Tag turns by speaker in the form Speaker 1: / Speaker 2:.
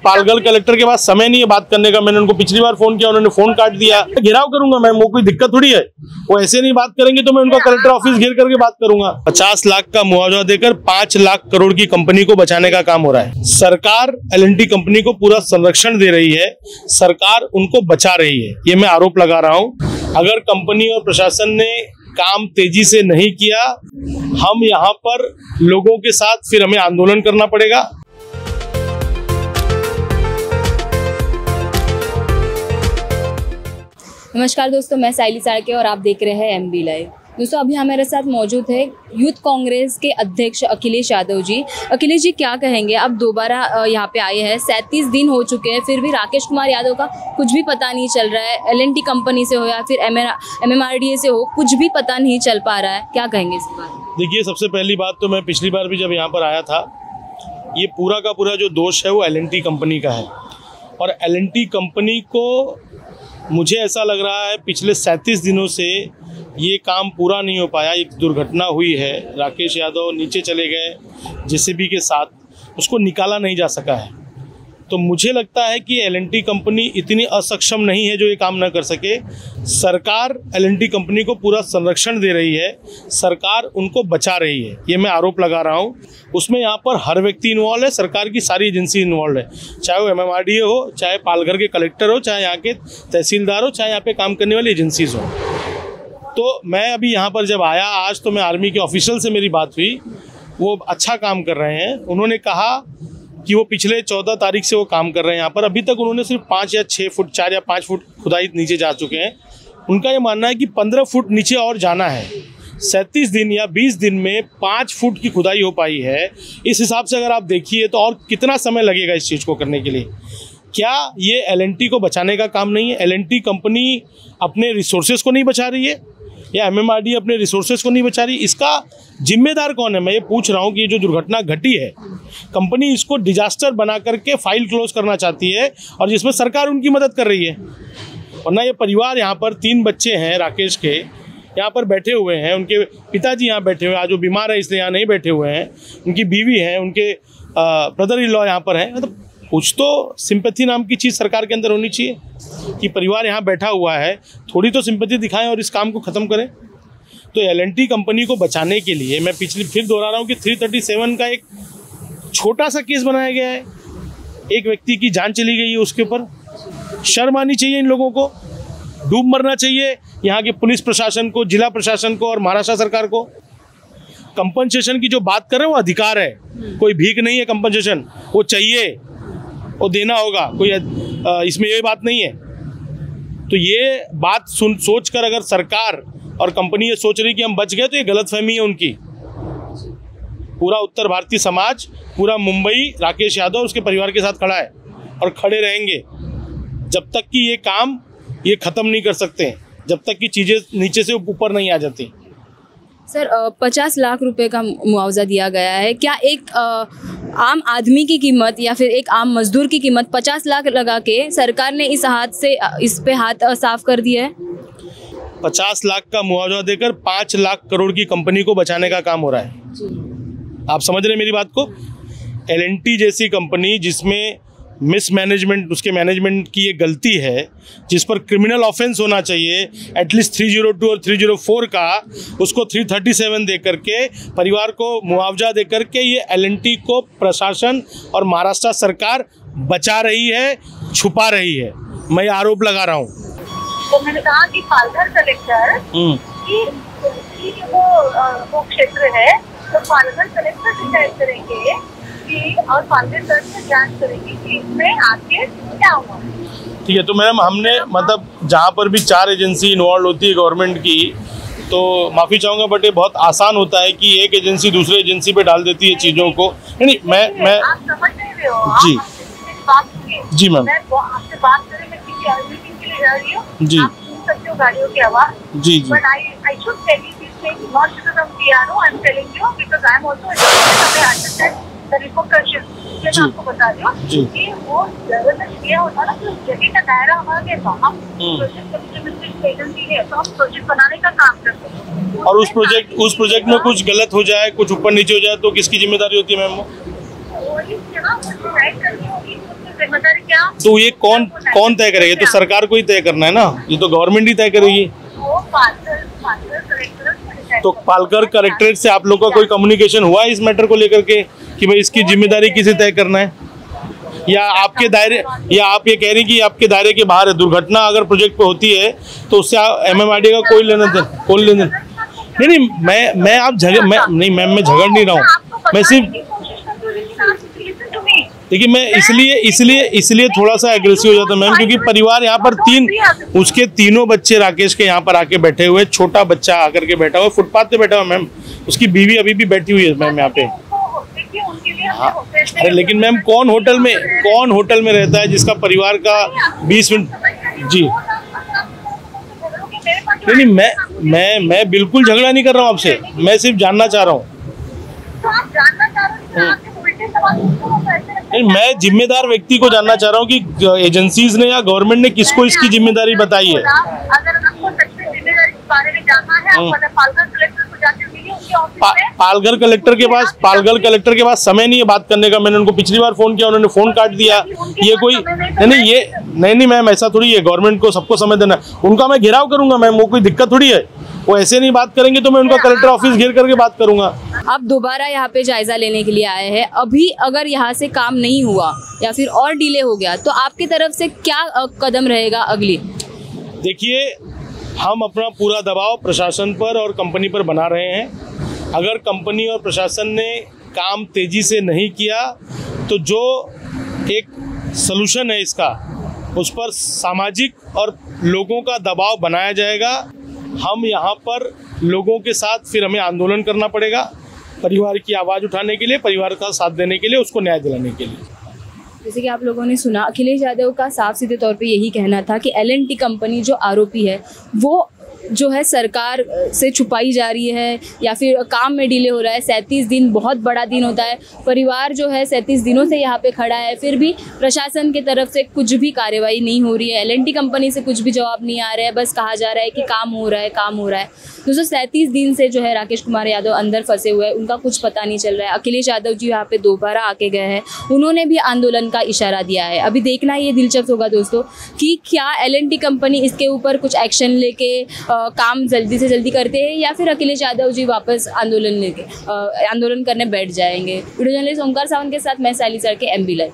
Speaker 1: Palghar collector के पास समय नहीं है बात करने का। मैंने उनको पिछली बार फोन किया, उन्होंने फोन काट दिया। घेराव करूंगा मैं, वो कोई दिक्कत थोड़ी है। वो ऐसे नहीं बात करेंगे तो मैं उनका कलेक्टर ऑफिस घेर करके बात करूंगा। 50 लाख का मुआवजा देकर 5 लाख करोड़ की कंपनी को बचाने का काम हो रहा है। सरकार L&T कंपनी को पूरा संरक्षण दे रही है, सरकार उनको बचा रही है, ये मैं आरोप लगा रहा हूं। अगर कंपनी और प्रशासन ने काम तेजी से नहीं किया, हम यहाँ पर लोगों के साथ फिर हमें आंदोलन करना पड़ेगा।
Speaker 2: नमस्कार दोस्तों, मैं साइली साड़के और आप देख रहे हैं MB लाइव। दोस्तों अभी हमारे साथ मौजूद है यूथ कांग्रेस के अध्यक्ष अखिलेश यादव जी। अखिलेश जी क्या कहेंगे, अब दोबारा यहाँ पे आए हैं, 37 दिन हो चुके हैं, फिर भी राकेश कुमार यादव का कुछ भी पता नहीं चल रहा है। L&T कंपनी से हो या फिर MMRDA से हो, कुछ भी पता नहीं चल पा रहा है, क्या कहेंगे इस बार?
Speaker 1: देखिए, सबसे पहली बात तो मैं पिछली बार भी जब यहाँ पर आया था, ये पूरा का पूरा जो दोष है वो L&T कंपनी का है। और L&T कंपनी को मुझे ऐसा लग रहा है पिछले 37 दिनों से ये काम पूरा नहीं हो पाया। एक दुर्घटना हुई है, राकेश यादव नीचे चले गए JCB के साथ, उसको निकाला नहीं जा सका है। तो मुझे लगता है कि L&T कंपनी इतनी असक्षम नहीं है जो ये काम ना कर सके। सरकार L&T कंपनी को पूरा संरक्षण दे रही है, सरकार उनको बचा रही है, ये मैं आरोप लगा रहा हूँ। उसमें यहाँ पर हर व्यक्ति इन्वॉल्व है, सरकार की सारी एजेंसी इन्वॉल्व है, चाहे वो MMRDA हो, चाहे पालघर के कलेक्टर हो, चाहे यहाँ के तहसीलदार हो, चाहे यहाँ पे काम करने वाली एजेंसीज हो। तो मैं अभी यहाँ पर जब आया आज, तो मैं आर्मी के ऑफिशियल से मेरी बात हुई, वो अच्छा काम कर रहे हैं। उन्होंने कहा कि वो पिछले 14 तारीख से वो काम कर रहे हैं यहाँ पर। अभी तक उन्होंने सिर्फ 5 या 6 फुट, 4 या 5 फुट खुदाई नीचे जा चुके हैं। उनका ये मानना है कि 15 फुट नीचे और जाना है। 37 दिन या 20 दिन में 5 फुट की खुदाई हो पाई है। इस हिसाब से अगर आप देखिए तो और कितना समय लगेगा इस चीज़ को करने के लिए। क्या ये L&T को बचाने का काम नहीं है? L&T कंपनी अपने रिसोर्सेज को नहीं बचा रही है या MMRDA अपने रिसोर्सेज को नहीं बचा रही? इसका जिम्मेदार कौन है? मैं ये पूछ रहा हूँ कि ये जो दुर्घटना घटी है, कंपनी इसको डिजास्टर बना करके फाइल क्लोज करना चाहती है और जिसमें सरकार उनकी मदद कर रही है। वरना ये परिवार, यहाँ पर 3 बच्चे हैं राकेश के, यहाँ पर बैठे हुए हैं, उनके पिताजी यहाँ बैठे हुए हैं, आज वो बीमार है इसलिए यहाँ नहीं बैठे हुए हैं, उनकी बीवी है, उनके ब्रदर इन लॉ यहाँ पर हैं। मतलब कुछ तो सिंपैथी नाम की चीज़ सरकार के अंदर होनी चाहिए कि परिवार यहाँ बैठा हुआ है, थोड़ी तो सिंपैथी दिखाएं और इस काम को ख़त्म करें। तो L&T कंपनी को बचाने के लिए मैं फिर दोहरा रहा हूँ कि 337 का एक छोटा सा केस बनाया गया है, एक व्यक्ति की जान चली गई है, उसके ऊपर शर्म आनी चाहिए इन लोगों को, डूब मरना चाहिए यहाँ के पुलिस प्रशासन को, जिला प्रशासन को और महाराष्ट्र सरकार को। कंपनसेशन की जो बात कर रहे हैं वो अधिकार है, कोई भीख नहीं है। कंपनसेशन वो चाहिए, वो देना होगा, कोई इसमें ये बात नहीं है। तो ये बात सोच कर अगर सरकार और कंपनी ये सोच रही कि हम बच गए, तो ये गलतफहमी है उनकी। पूरा उत्तर भारतीय समाज, पूरा मुंबई राकेश यादव उसके परिवार के साथ खड़ा है और खड़े रहेंगे जब तक कि ये काम ये ख़त्म नहीं कर सकते, जब तक कि चीज़ें नीचे से ऊपर नहीं आ जाती।
Speaker 2: सर 50 लाख रुपए का मुआवजा दिया गया है, क्या एक आम आदमी की कीमत या फिर एक आम मजदूर की कीमत 50 लाख लगा के सरकार ने इस पे हाथ साफ कर दिया है?
Speaker 1: 50 लाख का मुआवजा देकर 5 लाख करोड़ की कंपनी को बचाने का काम हो रहा है। आप समझ रहे हैं मेरी बात को? L&T जैसी कंपनी जिसमें मिसमैनेजमेंट, उसके मैनेजमेंट की ये गलती है, जिस पर क्रिमिनल ऑफेंस होना चाहिए एटलीस्ट 302 और 304 का, उसको 337 दे करके परिवार को मुआवजा दे करके ये L&T को प्रशासन और महाराष्ट्र सरकार बचा रही है, छुपा रही है। मैं आरोप लगा रहा हूँ।
Speaker 3: तो मैंने कहा कि पालघर कलेक्टर की वो क्षेत्र है, तो पालघर कलेक्टर डिसाइड करेंगे कि और पालघर सर से जांच करेंगे कि इसमें आखिर क्या हुआ।
Speaker 1: ठीक है, तो मैडम हमने मतलब जहाँ पर भी 4 एजेंसी इन्वॉल्व होती है गवर्नमेंट की, तो माफ़ी चाहूँगा बट ये बहुत आसान होता है कि एक एजेंसी दूसरे एजेंसी पे डाल देती है चीज़ों को। नहीं, मैं
Speaker 3: आप समझ नहीं रहे हो।
Speaker 1: जी जी मैम,
Speaker 3: मैं आपसे बात करें, मैं किसी मीटिंग के लिए जा रही हूँ
Speaker 1: जी,
Speaker 3: आप सुन सकते हो गाड़ियों की आवाज़।
Speaker 1: जी जी,
Speaker 3: but I should tell you this thing not because I am PRO, I am telling you because I am also मैं आपको बता रही हूँ कि वो ये होता ना कि जगह का दायरा हमारे हम प्रोजेक्ट एजेंसी है, तो हम प्रोजेक्ट बनाने का काम करते हैं।
Speaker 1: और उस प्रोजेक्ट में कुछ गलत हो जाए, कुछ ऊपर नीचे हो जाए तो किसकी जिम्मेदारी होती है मैम?
Speaker 3: वही ना, डिसाइड करनी होगी, जिम्मेदारी क्या?
Speaker 1: तो ये कौन तय करेगा? ये तो सरकार को ही तय करना है ना, ये तो गवर्नमेंट ही तय करेगी।
Speaker 3: वो पालघर कलेक्टर
Speaker 1: तो पालघर कलेक्ट्रेट से आप लोग का कोई कम्युनिकेशन हुआ है इस मैटर को लेकर के कि भाई इसकी जिम्मेदारी किसे तय करना है, या आपके दायरे, या आप ये कह रहे हैं कि आपके दायरे के बाहर है? दुर्घटना अगर प्रोजेक्ट पे होती है तो उससे MMRDA का कोई लेना देना नहीं। मैं आप झगड़ मैं झगड़ नहीं रहा हूँ, मैं सिर्फ देखिए मैं इसलिए थोड़ा सा एग्रेसिव हो जाता मैम, क्योंकि परिवार यहाँ पर उसके तीनों बच्चे राकेश के यहाँ पर आके बैठे हुए, छोटा बच्चा आकर के बैठा हुआ, फुटपाथ पे बैठा हुआ मैम, उसकी बीवी अभी भी बैठी हुई है मैम यहाँ पे। अरे लेकिन मैम कौन होटल में रहता है जिसका परिवार का 20 मिनट जी? नहीं मैं बिल्कुल झगड़ा नहीं कर रहा हूँ आपसे, मैं सिर्फ जानना चाह रहा हूँ। नहीं, मैं जिम्मेदार व्यक्ति को जानना चाह रहा हूँ कि एजेंसीज ने या गवर्नमेंट ने किसको इसकी जिम्मेदारी बताई है।
Speaker 3: अगर आपको सच्ची जिम्मेदारी के बारे में जानना है, आप पालघर कलेक्टर को जाके मिलिए उनके ऑफिस में। पालघर कलेक्टर के पास समय नहीं है बात करने का। मैंने उनको पिछली बार फोन किया, उन्होंने फोन काट दिया। ये कोई नहीं मैम, ऐसा थोड़ी है, गवर्नमेंट को सबको समय देना है। उनका मैं घेराव करूंगा मैम, वो कोई दिक्कत थोड़ी है, वो ऐसे नहीं बात करेंगे तो मैं उनका कलेक्टर ऑफिस घेर करके बात करूंगा।
Speaker 2: आप दोबारा यहाँ पे जायजा लेने के लिए आए हैं, अभी अगर यहाँ से काम नहीं हुआ या फिर और डिले हो गया तो आपकी तरफ से क्या कदम रहेगा अगली?
Speaker 1: देखिए, हम अपना पूरा दबाव प्रशासन पर और कंपनी पर बना रहे हैं। अगर कंपनी और प्रशासन ने काम तेजी से नहीं किया तो जो एक सलूशन है इसका, उस पर सामाजिक और लोगों का दबाव बनाया जाएगा। हम यहाँ पर लोगों के साथ फिर हमें आंदोलन करना पड़ेगा, परिवार की आवाज़ उठाने के लिए, परिवार का साथ देने के लिए, उसको न्याय दिलाने के लिए।
Speaker 2: जैसे कि आप लोगों ने सुना, अखिलेश यादव का साफ सीधे तौर पे यही कहना था कि L&T कंपनी जो आरोपी है वो जो है सरकार से छुपाई जा रही है या फिर काम में डिले हो रहा है। 37 दिन बहुत बड़ा दिन होता है, परिवार जो है 37 दिनों से यहाँ पे खड़ा है, फिर भी प्रशासन की तरफ से कुछ भी कार्रवाई नहीं हो रही है। L&T कंपनी से कुछ भी जवाब नहीं आ रहा है, बस कहा जा रहा है कि काम हो रहा है। 237 दिन से जो है राकेश कुमार यादव अंदर फंसे हुए हैं, उनका कुछ पता नहीं चल रहा है। अखिलेश यादव जी यहाँ पे दोबारा आके गए हैं, उन्होंने भी आंदोलन का इशारा दिया है। अभी देखना ये दिलचस्प होगा दोस्तों कि क्या L&T कंपनी इसके ऊपर कुछ एक्शन लेके काम जल्दी से जल्दी करते हैं या फिर अखिलेश यादव जी वापस आंदोलन करने बैठ जाएंगे। वीडियो जर्नलिस्ट ओमकार सावंत के साथ मैं साइली सर के MB लाइव।